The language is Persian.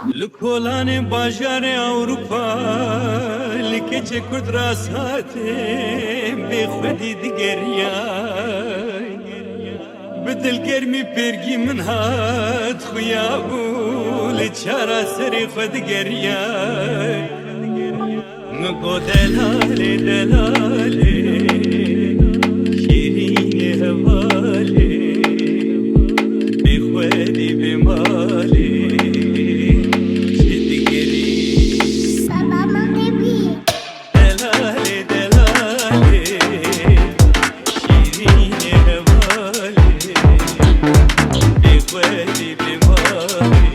لکولان باجار اروپا لکه کرد راسات به خودی دیگریای بدل گرمی پرگی من هات خویابو لچارا سری خود گریای مگو دلاله دلاله شیرین هواله به خودی به ماله Deep in my